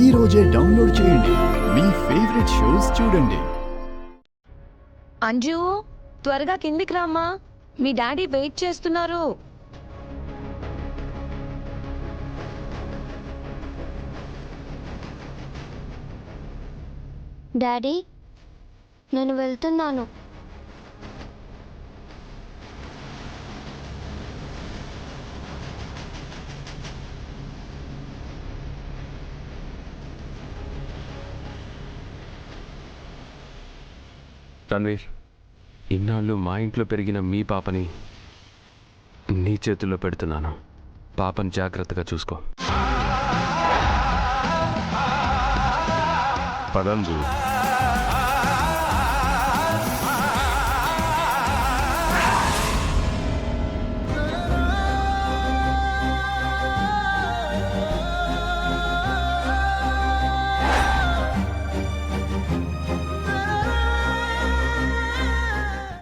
ఈ రోజే డౌన్లోడ్ చేయండి. మీ ఫేవరెట్ షోస్ చూడండి. అంజు, త్వరగా కిందికి రామ్మా. మీ డాడీ వెయిట్ చేస్తున్నారు. డాడీ, నేను వెళ్తున్నాను. రణ్వీర్, ఇన్నాళ్ళు మా ఇంట్లో పెరిగిన మీ పాపని నీ చేతుల్లో పెడుతున్నాను. పాపని జాగ్రత్తగా చూసుకో. పదంజు.